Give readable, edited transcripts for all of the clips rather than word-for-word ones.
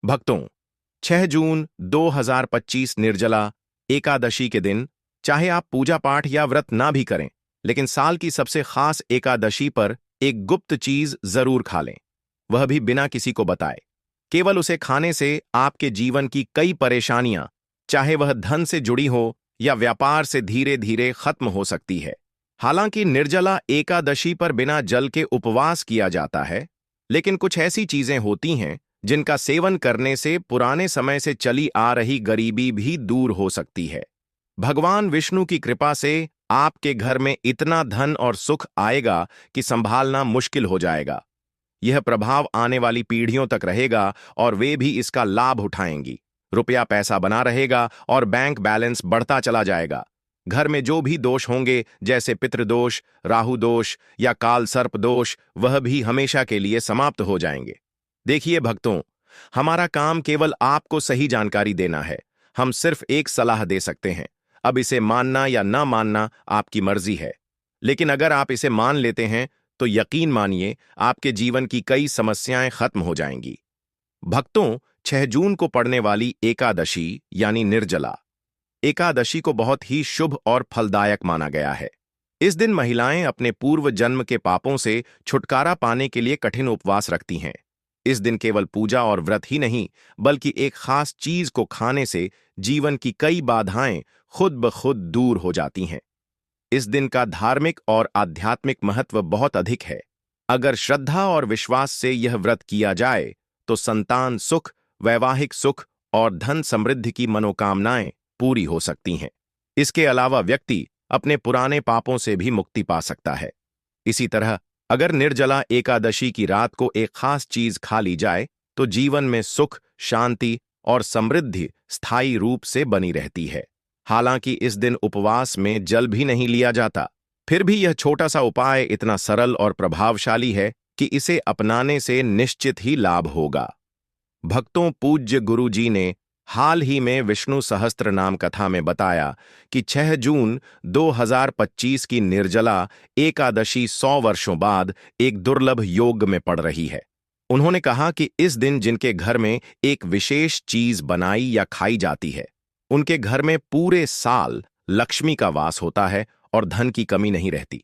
भक्तों, 6 जून 2025 निर्जला एकादशी के दिन चाहे आप पूजा पाठ या व्रत ना भी करें, लेकिन साल की सबसे खास एकादशी पर एक गुप्त चीज जरूर खा लें, वह भी बिना किसी को बताए। केवल उसे खाने से आपके जीवन की कई परेशानियां, चाहे वह धन से जुड़ी हो या व्यापार से, धीरे धीरे खत्म हो सकती है। हालांकि निर्जला एकादशी पर बिना जल के उपवास किया जाता है, लेकिन कुछ ऐसी चीजें होती हैं जिनका सेवन करने से पुराने समय से चली आ रही गरीबी भी दूर हो सकती है। भगवान विष्णु की कृपा से आपके घर में इतना धन और सुख आएगा कि संभालना मुश्किल हो जाएगा। यह प्रभाव आने वाली पीढ़ियों तक रहेगा और वे भी इसका लाभ उठाएंगी। रुपया पैसा बना रहेगा और बैंक बैलेंस बढ़ता चला जाएगा। घर में जो भी दोष होंगे, जैसे पितृदोष, राहु दोष या काल सर्प दोष, वह भी हमेशा के लिए समाप्त हो जाएंगे। देखिए भक्तों, हमारा काम केवल आपको सही जानकारी देना है। हम सिर्फ एक सलाह दे सकते हैं। अब इसे मानना या ना मानना आपकी मर्जी है, लेकिन अगर आप इसे मान लेते हैं तो यकीन मानिए आपके जीवन की कई समस्याएं खत्म हो जाएंगी। भक्तों, 6 जून को पड़ने वाली एकादशी यानी निर्जला एकादशी को बहुत ही शुभ और फलदायक माना गया है। इस दिन महिलाएं अपने पूर्व जन्म के पापों से छुटकारा पाने के लिए कठिन उपवास रखती हैं। इस दिन केवल पूजा और व्रत ही नहीं, बल्कि एक खास चीज को खाने से जीवन की कई बाधाएं खुद ब खुद दूर हो जाती हैं। इस दिन का धार्मिक और आध्यात्मिक महत्व बहुत अधिक है। अगर श्रद्धा और विश्वास से यह व्रत किया जाए तो संतान सुख, वैवाहिक सुख और धन समृद्धि की मनोकामनाएं पूरी हो सकती हैं। इसके अलावा व्यक्ति अपने पुराने पापों से भी मुक्ति पा सकता है। इसी तरह अगर निर्जला एकादशी की रात को एक खास चीज खा ली जाए तो जीवन में सुख, शांति और समृद्धि स्थायी रूप से बनी रहती है। हालांकि इस दिन उपवास में जल भी नहीं लिया जाता, फिर भी यह छोटा सा उपाय इतना सरल और प्रभावशाली है कि इसे अपनाने से निश्चित ही लाभ होगा। भक्तों, पूज्य गुरु जी ने हाल ही में विष्णु सहस्त्र नाम कथा में बताया कि 6 जून 2025 की निर्जला एकादशी 100 वर्षों बाद एक दुर्लभ योग में पड़ रही है। उन्होंने कहा कि इस दिन जिनके घर में एक विशेष चीज बनाई या खाई जाती है, उनके घर में पूरे साल लक्ष्मी का वास होता है और धन की कमी नहीं रहती।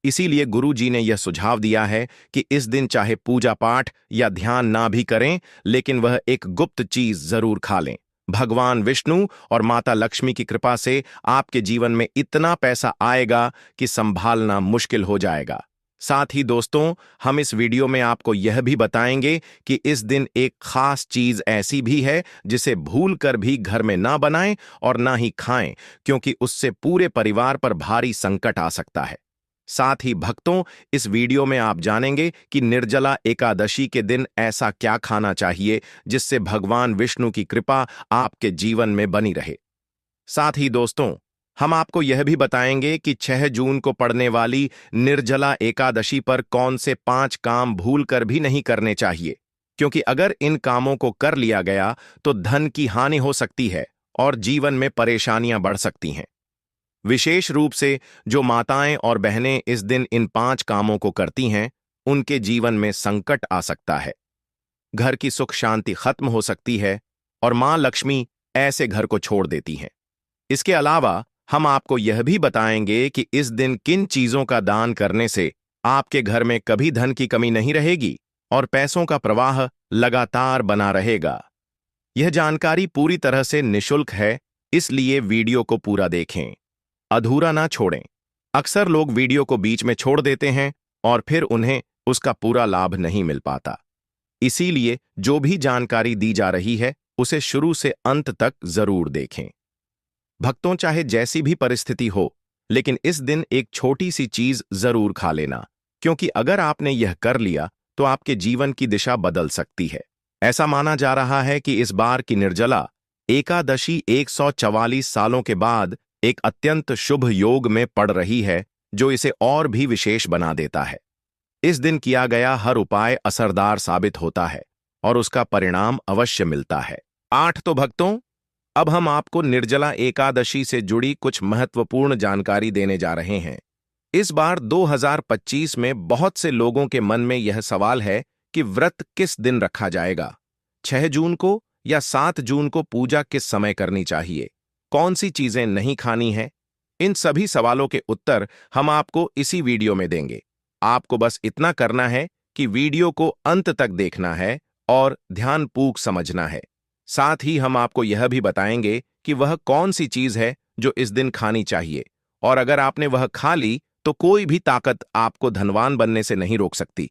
इसीलिए गुरु जी ने यह सुझाव दिया है कि इस दिन चाहे पूजा पाठ या ध्यान ना भी करें, लेकिन वह एक गुप्त चीज जरूर खा लें। भगवान विष्णु और माता लक्ष्मी की कृपा से आपके जीवन में इतना पैसा आएगा कि संभालना मुश्किल हो जाएगा। साथ ही दोस्तों, हम इस वीडियो में आपको यह भी बताएंगे कि इस दिन एक खास चीज ऐसी भी है जिसे भूल कर भी घर में ना बनाएं और ना ही खाएं, क्योंकि उससे पूरे परिवार पर भारी संकट आ सकता है। साथ ही भक्तों, इस वीडियो में आप जानेंगे कि निर्जला एकादशी के दिन ऐसा क्या खाना चाहिए जिससे भगवान विष्णु की कृपा आपके जीवन में बनी रहे। साथ ही दोस्तों, हम आपको यह भी बताएंगे कि 6 जून को पड़ने वाली निर्जला एकादशी पर कौन से 5 काम भूलकर भी नहीं करने चाहिए, क्योंकि अगर इन कामों को कर लिया गया तो धन की हानि हो सकती है और जीवन में परेशानियां बढ़ सकती हैं। विशेष रूप से जो माताएं और बहनें इस दिन इन 5 कामों को करती हैं, उनके जीवन में संकट आ सकता है, घर की सुख शांति खत्म हो सकती है और मां लक्ष्मी ऐसे घर को छोड़ देती हैं। इसके अलावा हम आपको यह भी बताएंगे कि इस दिन किन चीजों का दान करने से आपके घर में कभी धन की कमी नहीं रहेगी और पैसों का प्रवाह लगातार बना रहेगा। यह जानकारी पूरी तरह से निशुल्क है, इसलिए वीडियो को पूरा देखें, अधूरा ना छोड़ें। अक्सर लोग वीडियो को बीच में छोड़ देते हैं और फिर उन्हें उसका पूरा लाभ नहीं मिल पाता। इसीलिए जो भी जानकारी दी जा रही है उसे शुरू से अंत तक जरूर देखें। भक्तों, चाहे जैसी भी परिस्थिति हो, लेकिन इस दिन एक छोटी सी चीज जरूर खा लेना, क्योंकि अगर आपने यह कर लिया तो आपके जीवन की दिशा बदल सकती है। ऐसा माना जा रहा है कि इस बार की निर्जला एकादशी 144 सालों के बाद एक अत्यंत शुभ योग में पड़ रही है, जो इसे और भी विशेष बना देता है। इस दिन किया गया हर उपाय असरदार साबित होता है और उसका परिणाम अवश्य मिलता है। 8 तो भक्तों, अब हम आपको निर्जला एकादशी से जुड़ी कुछ महत्वपूर्ण जानकारी देने जा रहे हैं। इस बार 2025 में बहुत से लोगों के मन में यह सवाल है कि व्रत किस दिन रखा जाएगा। 6 जून को या 7 जून को पूजा किस समय करनी चाहिए? कौन सी चीजें नहीं खानी है? इन सभी सवालों के उत्तर हम आपको इसी वीडियो में देंगे। आपको बस इतना करना है कि वीडियो को अंत तक देखना है और ध्यानपूर्वक समझना है। साथ ही हम आपको यह भी बताएंगे कि वह कौन सी चीज है जो इस दिन खानी चाहिए, और अगर आपने वह खा ली तो कोई भी ताकत आपको धनवान बनने से नहीं रोक सकती।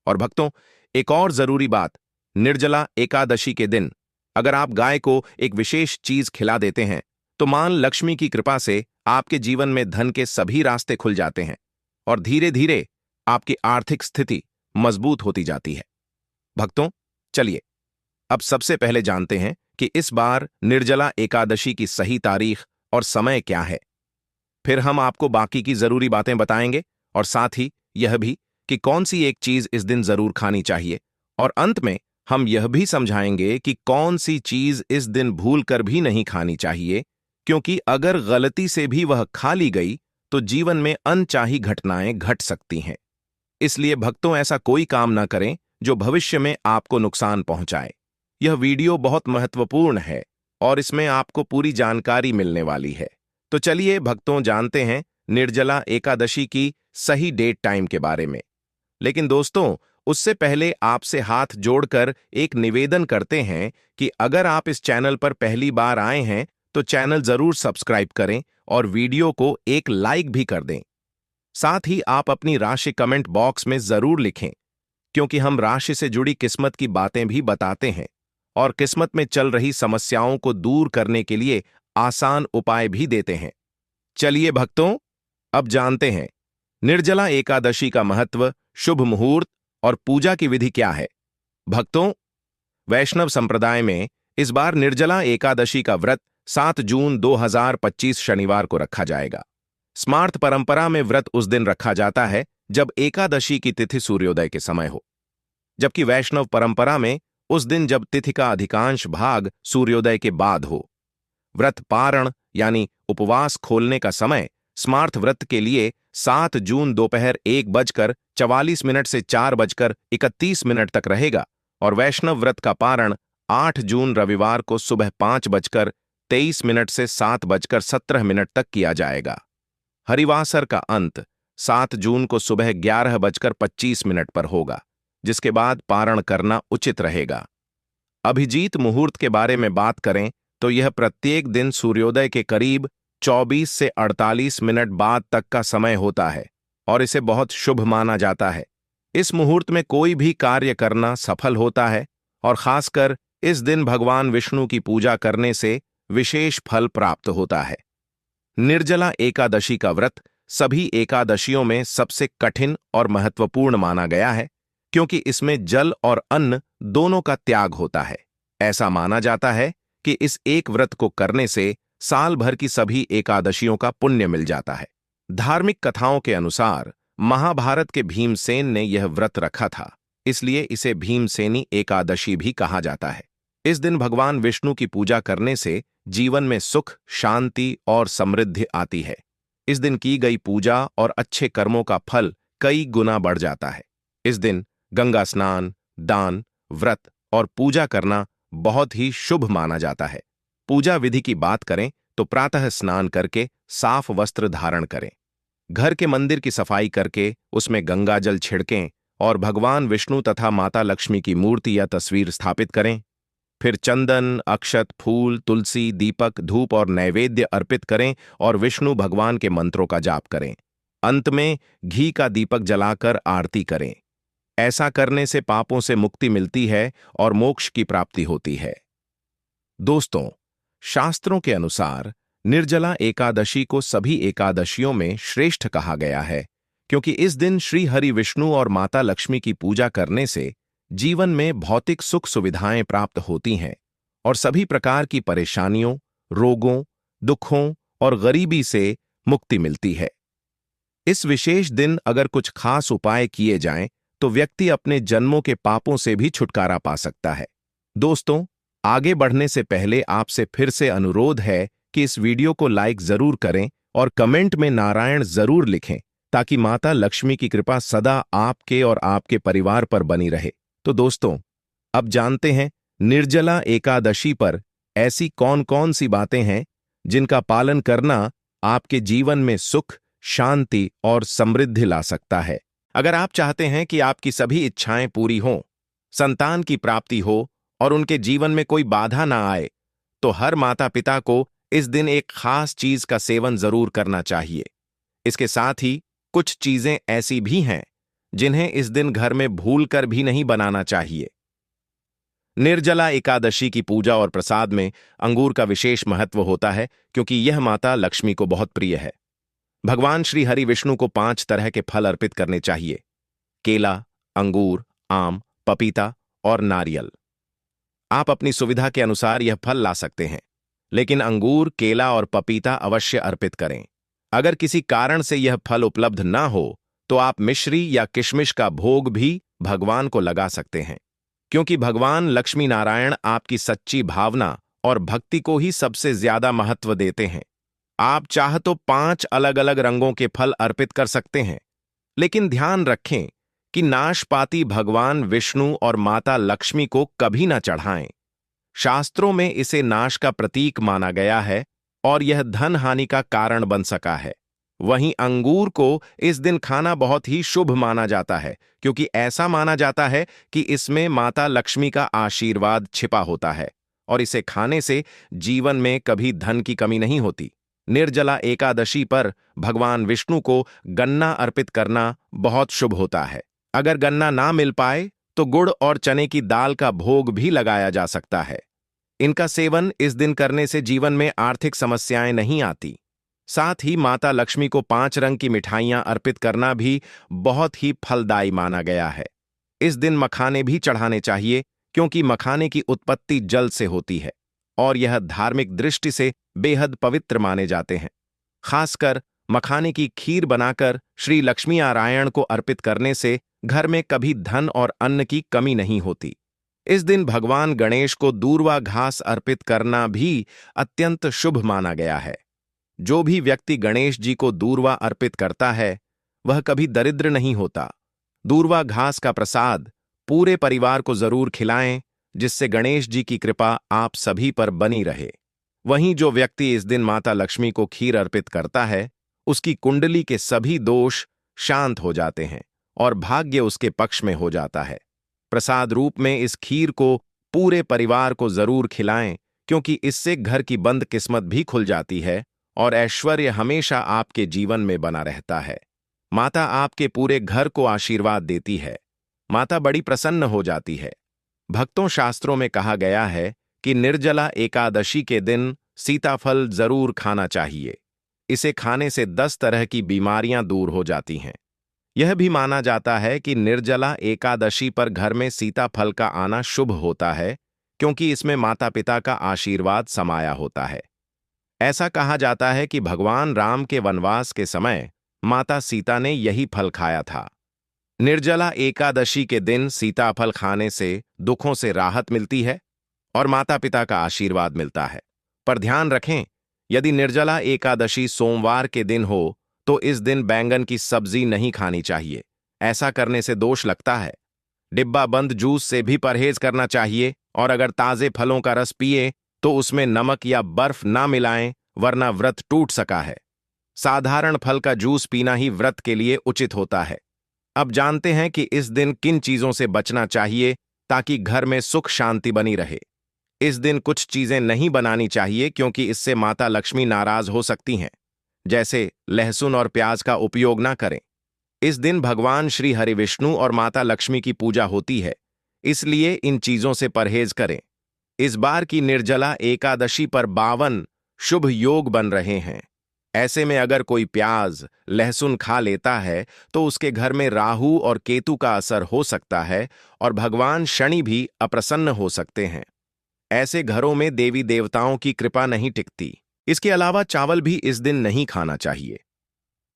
और भक्तों, एक और जरूरी बात, निर्जला एकादशी के दिन अगर आप गाय को एक विशेष चीज खिला देते हैं तो मां लक्ष्मी की कृपा से आपके जीवन में धन के सभी रास्ते खुल जाते हैं और धीरे धीरे आपकी आर्थिक स्थिति मजबूत होती जाती है। भक्तों, चलिए अब सबसे पहले जानते हैं कि इस बार निर्जला एकादशी की सही तारीख और समय क्या है। फिर हम आपको बाकी की जरूरी बातें बताएंगे और साथ ही यह भी कि कौन सी एक चीज इस दिन जरूर खानी चाहिए, और अंत में हम यह भी समझाएंगे कि कौन सी चीज इस दिन भूल कर भी नहीं खानी चाहिए, क्योंकि अगर गलती से भी वह खा ली गई तो जीवन में अनचाही घटनाएं घट सकती हैं। इसलिए भक्तों, ऐसा कोई काम ना करें जो भविष्य में आपको नुकसान पहुंचाए। यह वीडियो बहुत महत्वपूर्ण है और इसमें आपको पूरी जानकारी मिलने वाली है। तो चलिए भक्तों, जानते हैं निर्जला एकादशी की सही डेट टाइम के बारे में। लेकिन दोस्तों, उससे पहले आपसे हाथ जोड़कर एक निवेदन करते हैं कि अगर आप इस चैनल पर पहली बार आए हैं तो चैनल जरूर सब्सक्राइब करें और वीडियो को एक लाइक भी कर दें। साथ ही आप अपनी राशि कमेंट बॉक्स में जरूर लिखें, क्योंकि हम राशि से जुड़ी किस्मत की बातें भी बताते हैं और किस्मत में चल रही समस्याओं को दूर करने के लिए आसान उपाय भी देते हैं। चलिए भक्तों, अब जानते हैं निर्जला एकादशी का महत्व, शुभ मुहूर्त और पूजा की विधि क्या है। भक्तों, वैष्णव संप्रदाय में इस बार निर्जला एकादशी का व्रत 7 जून 2025 शनिवार को रखा जाएगा। स्मार्त परंपरा में व्रत उस दिन रखा जाता है जब एकादशी की तिथि सूर्योदय के समय हो, जबकि वैष्णव परंपरा में उस दिन जब तिथि का अधिकांश भाग सूर्योदय के बाद हो। व्रत पारण यानी उपवास खोलने का समय स्मार्त व्रत के लिए 7 जून दोपहर 1:44 से 4:31 तक रहेगा और वैष्णव व्रत का पारण 8 जून रविवार को सुबह 5:23 से 7:17 तक किया जाएगा। हरिवासर का अंत 7 जून को सुबह 11:25 पर होगा, जिसके बाद पारण करना उचित रहेगा। अभिजीत मुहूर्त के बारे में बात करें तो यह प्रत्येक दिन सूर्योदय के करीब 24 से 48 मिनट बाद तक का समय होता है और इसे बहुत शुभ माना जाता है। इस मुहूर्त में कोई भी कार्य करना सफल होता है और खासकर इस दिन भगवान विष्णु की पूजा करने से विशेष फल प्राप्त होता है। निर्जला एकादशी का व्रत सभी एकादशियों में सबसे कठिन और महत्वपूर्ण माना गया है, क्योंकि इसमें जल और अन्न दोनों का त्याग होता है। ऐसा माना जाता है कि इस एक व्रत को करने से साल भर की सभी एकादशियों का पुण्य मिल जाता है। धार्मिक कथाओं के अनुसार महाभारत के भीमसेन ने यह व्रत रखा था, इसलिए इसे भीमसेनी एकादशी भी कहा जाता है। इस दिन भगवान विष्णु की पूजा करने से जीवन में सुख, शांति और समृद्धि आती है। इस दिन की गई पूजा और अच्छे कर्मों का फल कई गुना बढ़ जाता है। इस दिन गंगा स्नान, दान, व्रत और पूजा करना बहुत ही शुभ माना जाता है। पूजा विधि की बात करें तो प्रातः स्नान करके साफ वस्त्र धारण करें, घर के मंदिर की सफाई करके उसमें गंगाजल छिड़कें और भगवान विष्णु तथा माता लक्ष्मी की मूर्ति या तस्वीर स्थापित करें। फिर चंदन, अक्षत, फूल, तुलसी, दीपक, धूप और नैवेद्य अर्पित करें और विष्णु भगवान के मंत्रों का जाप करें। अंत में घी का दीपक जलाकर आरती करें। ऐसा करने से पापों से मुक्ति मिलती है और मोक्ष की प्राप्ति होती है। दोस्तों, शास्त्रों के अनुसार निर्जला एकादशी को सभी एकादशियों में श्रेष्ठ कहा गया है, क्योंकि इस दिन श्री हरि विष्णु और माता लक्ष्मी की पूजा करने से जीवन में भौतिक सुख सुविधाएं प्राप्त होती हैं और सभी प्रकार की परेशानियों, रोगों, दुखों और गरीबी से मुक्ति मिलती है। इस विशेष दिन अगर कुछ खास उपाय किए जाएं तो व्यक्ति अपने जन्मों के पापों से भी छुटकारा पा सकता है। दोस्तों, आगे बढ़ने से पहले आपसे फिर से अनुरोध है कि इस वीडियो को लाइक जरूर करें और कमेंट में नारायण जरूर लिखें, ताकि माता लक्ष्मी की कृपा सदा आपके और आपके परिवार पर बनी रहे। तो दोस्तों, अब जानते हैं निर्जला एकादशी पर ऐसी कौन कौन सी बातें हैं जिनका पालन करना आपके जीवन में सुख, शांति और समृद्धि ला सकता है? अगर आप चाहते हैं कि आपकी सभी इच्छाएं पूरी हों, संतान की प्राप्ति हो और उनके जीवन में कोई बाधा ना आए, तो हर माता पिता को इस दिन एक खास चीज का सेवन जरूर करना चाहिए। इसके साथ ही कुछ चीजें ऐसी भी हैं जिन्हें इस दिन घर में भूलकर भी नहीं बनाना चाहिए। निर्जला एकादशी की पूजा और प्रसाद में अंगूर का विशेष महत्व होता है क्योंकि यह माता लक्ष्मी को बहुत प्रिय है। भगवान श्री हरि विष्णु को 5 तरह के फल अर्पित करने चाहिए: केला, अंगूर, आम, पपीता और नारियल। आप अपनी सुविधा के अनुसार यह फल ला सकते हैं, लेकिन अंगूर, केला और पपीता अवश्य अर्पित करें। अगर किसी कारण से यह फल उपलब्ध ना हो तो आप मिश्री या किशमिश का भोग भी भगवान को लगा सकते हैं, क्योंकि भगवान लक्ष्मी नारायण आपकी सच्ची भावना और भक्ति को ही सबसे ज्यादा महत्व देते हैं। आप चाह तो 5 अलग अलग रंगों के फल अर्पित कर सकते हैं, लेकिन ध्यान रखें कि नाशपाती भगवान विष्णु और माता लक्ष्मी को कभी न चढ़ाएं। शास्त्रों में इसे नाश का प्रतीक माना गया है और यह धन हानि का कारण बन सका है। वहीं अंगूर को इस दिन खाना बहुत ही शुभ माना जाता है, क्योंकि ऐसा माना जाता है कि इसमें माता लक्ष्मी का आशीर्वाद छिपा होता है और इसे खाने से जीवन में कभी धन की कमी नहीं होती। निर्जला एकादशी पर भगवान विष्णु को गन्ना अर्पित करना बहुत शुभ होता है। अगर गन्ना ना मिल पाए तो गुड़ और चने की दाल का भोग भी लगाया जा सकता है। इनका सेवन इस दिन करने से जीवन में आर्थिक समस्याएं नहीं आती। साथ ही माता लक्ष्मी को 5 रंग की मिठाइयां अर्पित करना भी बहुत ही फलदायी माना गया है। इस दिन मखाने भी चढ़ाने चाहिए, क्योंकि मखाने की उत्पत्ति जल से होती है और यह धार्मिक दृष्टि से बेहद पवित्र माने जाते हैं। खासकर मखाने की खीर बनाकर श्री लक्ष्मी नारायण को अर्पित करने से घर में कभी धन और अन्न की कमी नहीं होती। इस दिन भगवान गणेश को दूर्वा घास अर्पित करना भी अत्यंत शुभ माना गया है। जो भी व्यक्ति गणेश जी को दूर्वा अर्पित करता है वह कभी दरिद्र नहीं होता। दूर्वा घास का प्रसाद पूरे परिवार को जरूर खिलाएं, जिससे गणेश जी की कृपा आप सभी पर बनी रहे। वहीं जो व्यक्ति इस दिन माता लक्ष्मी को खीर अर्पित करता है, उसकी कुंडली के सभी दोष शांत हो जाते हैं और भाग्य उसके पक्ष में हो जाता है। प्रसाद रूप में इस खीर को पूरे परिवार को जरूर खिलाएं, क्योंकि इससे घर की बंद किस्मत भी खुल जाती है और ऐश्वर्य हमेशा आपके जीवन में बना रहता है। माता आपके पूरे घर को आशीर्वाद देती है। माता बड़ी प्रसन्न हो जाती है। भक्तों, शास्त्रों में कहा गया है कि निर्जला एकादशी के दिन सीताफल जरूर खाना चाहिए। इसे खाने से 10 तरह की बीमारियां दूर हो जाती हैं। यह भी माना जाता है कि निर्जला एकादशी पर घर में सीताफल का आना शुभ होता है, क्योंकि इसमें माता पिता का आशीर्वाद समाया होता है। ऐसा कहा जाता है कि भगवान राम के वनवास के समय माता सीता ने यही फल खाया था। निर्जला एकादशी के दिन सीताफल खाने से दुखों से राहत मिलती है और माता पिता का आशीर्वाद मिलता है। पर ध्यान रखें, यदि निर्जला एकादशी सोमवार के दिन हो तो इस दिन बैंगन की सब्जी नहीं खानी चाहिए। ऐसा करने से दोष लगता है। डिब्बा बंद जूस से भी परहेज करना चाहिए और अगर ताजे फलों का रस पिए तो उसमें नमक या बर्फ ना मिलाएं, वरना व्रत टूट सका है। साधारण फल का जूस पीना ही व्रत के लिए उचित होता है। अब जानते हैं कि इस दिन किन चीजों से बचना चाहिए ताकि घर में सुख शांति बनी रहे। इस दिन कुछ चीजें नहीं बनानी चाहिए, क्योंकि इससे माता लक्ष्मी नाराज हो सकती हैं। जैसे लहसुन और प्याज का उपयोग ना करें। इस दिन भगवान श्री हरि विष्णु और माता लक्ष्मी की पूजा होती है, इसलिए इन चीजों से परहेज करें। इस बार की निर्जला एकादशी पर 52 शुभ योग बन रहे हैं। ऐसे में अगर कोई प्याज, लहसुन खा लेता है तो उसके घर में राहु और केतु का असर हो सकता है और भगवान शनि भी अप्रसन्न हो सकते हैं। ऐसे घरों में देवी देवताओं की कृपा नहीं टिकती। इसके अलावा चावल भी इस दिन नहीं खाना चाहिए।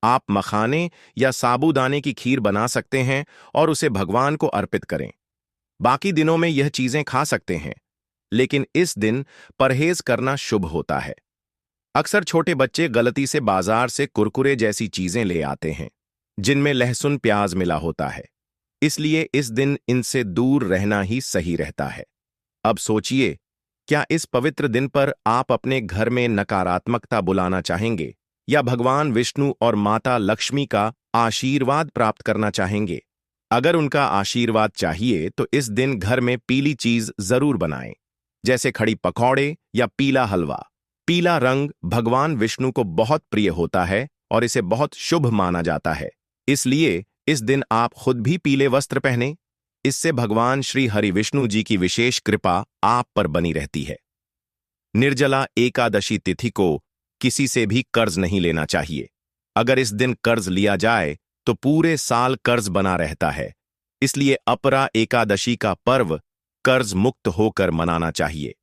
आप मखाने या साबूदाने की खीर बना सकते हैं और उसे भगवान को अर्पित करें। बाकी दिनों में यह चीजें खा सकते हैं, लेकिन इस दिन परहेज करना शुभ होता है। अक्सर छोटे बच्चे गलती से बाजार से कुरकुरे जैसी चीजें ले आते हैं, जिनमें लहसुन प्याज मिला होता है। इसलिए इस दिन इनसे दूर रहना ही सही रहता है। अब सोचिए, क्या इस पवित्र दिन पर आप अपने घर में नकारात्मकता बुलाना चाहेंगे या भगवान विष्णु और माता लक्ष्मी का आशीर्वाद प्राप्त करना चाहेंगे? अगर उनका आशीर्वाद चाहिए तो इस दिन घर में पीली चीज जरूर बनाएं, जैसे खड़ी पकौड़े या पीला हलवा। पीला रंग भगवान विष्णु को बहुत प्रिय होता है और इसे बहुत शुभ माना जाता है। इसलिए इस दिन आप खुद भी पीले वस्त्र पहनें। इससे भगवान श्री हरि विष्णु जी की विशेष कृपा आप पर बनी रहती है। निर्जला एकादशी तिथि को किसी से भी कर्ज नहीं लेना चाहिए। अगर इस दिन कर्ज लिया जाए तो पूरे साल कर्ज बना रहता है। इसलिए अपरा एकादशी का पर्व कर्ज मुक्त होकर मनाना चाहिए।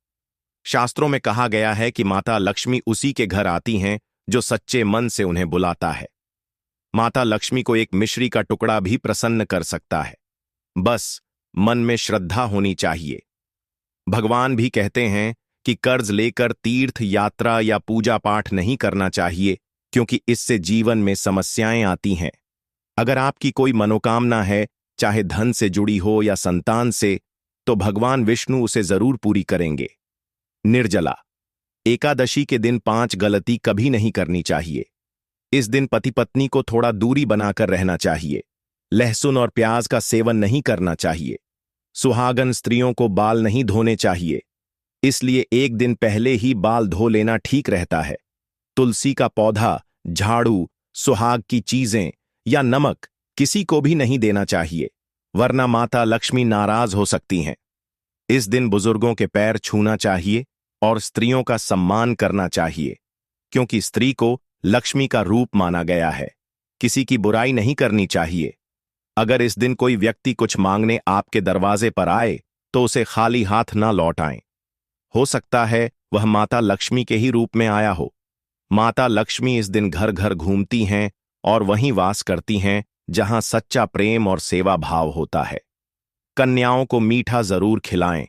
शास्त्रों में कहा गया है कि माता लक्ष्मी उसी के घर आती हैं जो सच्चे मन से उन्हें बुलाता है। माता लक्ष्मी को एक मिश्री का टुकड़ा भी प्रसन्न कर सकता है, बस मन में श्रद्धा होनी चाहिए। भगवान भी कहते हैं कि कर्ज लेकर तीर्थ यात्रा या पूजा पाठ नहीं करना चाहिए, क्योंकि इससे जीवन में समस्याएं आती हैं। अगर आपकी कोई मनोकामना है, चाहे धन से जुड़ी हो या संतान से, तो भगवान विष्णु उसे जरूर पूरी करेंगे। निर्जला एकादशी के दिन 5 गलती कभी नहीं करनी चाहिए। इस दिन पति पत्नी को थोड़ा दूरी बनाकर रहना चाहिए। लहसुन और प्याज का सेवन नहीं करना चाहिए। सुहागन स्त्रियों को बाल नहीं धोने चाहिए, इसलिए एक दिन पहले ही बाल धो लेना ठीक रहता है। तुलसी का पौधा, झाड़ू, सुहाग की चीजें या नमक किसी को भी नहीं देना चाहिए, वरना माता लक्ष्मी नाराज हो सकती हैं। इस दिन बुजुर्गों के पैर छूना चाहिए और स्त्रियों का सम्मान करना चाहिए, क्योंकि स्त्री को लक्ष्मी का रूप माना गया है। किसी की बुराई नहीं करनी चाहिए। अगर इस दिन कोई व्यक्ति कुछ मांगने आपके दरवाजे पर आए तो उसे खाली हाथ ना लौटाएं। हो सकता है वह माता लक्ष्मी के ही रूप में आया हो। माता लक्ष्मी इस दिन घर घर घूमती हैं और वहीं वास करती हैं जहां सच्चा प्रेम और सेवा भाव होता है। कन्याओं को मीठा जरूर खिलाएं,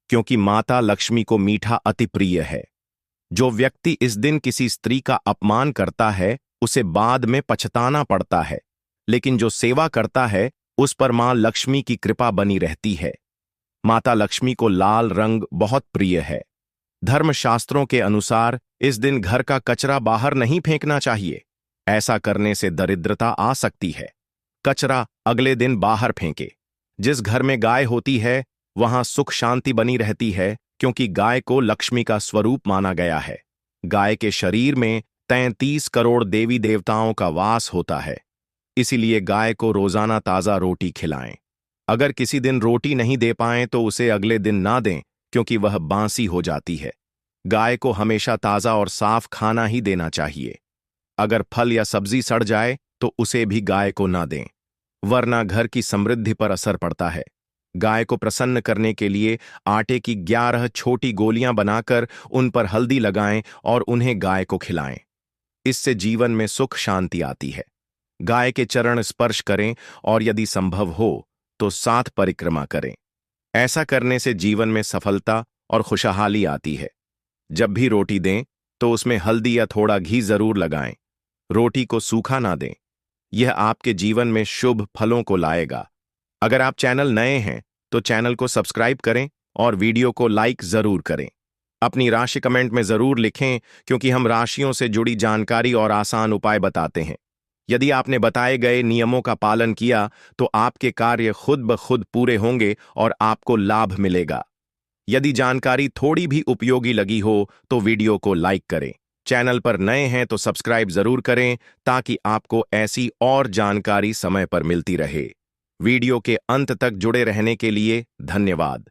क्योंकि माता लक्ष्मी को मीठा अति प्रिय है। जो व्यक्ति इस दिन किसी स्त्री का अपमान करता है उसे बाद में पछताना पड़ता है, लेकिन जो सेवा करता है उस पर मां लक्ष्मी की कृपा बनी रहती है। माता लक्ष्मी को लाल रंग बहुत प्रिय है। धर्मशास्त्रों के अनुसार इस दिन घर का कचरा बाहर नहीं फेंकना चाहिए। ऐसा करने से दरिद्रता आ सकती है। कचरा अगले दिन बाहर फेंके। जिस घर में गाय होती है वहां सुख शांति बनी रहती है, क्योंकि गाय को लक्ष्मी का स्वरूप माना गया है। गाय के शरीर में 33 करोड़ देवी देवताओं का वास होता है, इसीलिए गाय को रोजाना ताजा रोटी खिलाएं। अगर किसी दिन रोटी नहीं दे पाएं तो उसे अगले दिन ना दें, क्योंकि वह बासी हो जाती है। गाय को हमेशा ताजा और साफ खाना ही देना चाहिए। अगर फल या सब्जी सड़ जाए तो उसे भी गाय को ना दें, वरना घर की समृद्धि पर असर पड़ता है। गाय को प्रसन्न करने के लिए आटे की 11 छोटी गोलियां बनाकर उन पर हल्दी लगाएं और उन्हें गाय को खिलाएं। इससे जीवन में सुख शांति आती है। गाय के चरण स्पर्श करें और यदि संभव हो तो 7 परिक्रमा करें। ऐसा करने से जीवन में सफलता और खुशहाली आती है। जब भी रोटी दें तो उसमें हल्दी या थोड़ा घी जरूर लगाएं। रोटी को सूखा ना दें, यह आपके जीवन में शुभ फलों को लाएगा। अगर आप चैनल नए हैं तो चैनल को सब्सक्राइब करें और वीडियो को लाइक जरूर करें। अपनी राशि कमेंट में जरूर लिखें, क्योंकि हम राशियों से जुड़ी जानकारी और आसान उपाय बताते हैं। यदि आपने बताए गए नियमों का पालन किया तो आपके कार्य खुद ब खुद पूरे होंगे और आपको लाभ मिलेगा। यदि जानकारी थोड़ी भी उपयोगी लगी हो तो वीडियो को लाइक करें। चैनल पर नए हैं तो सब्सक्राइब जरूर करें, ताकि आपको ऐसी और जानकारी समय पर मिलती रहे। वीडियो के अंत तक जुड़े रहने के लिए धन्यवाद।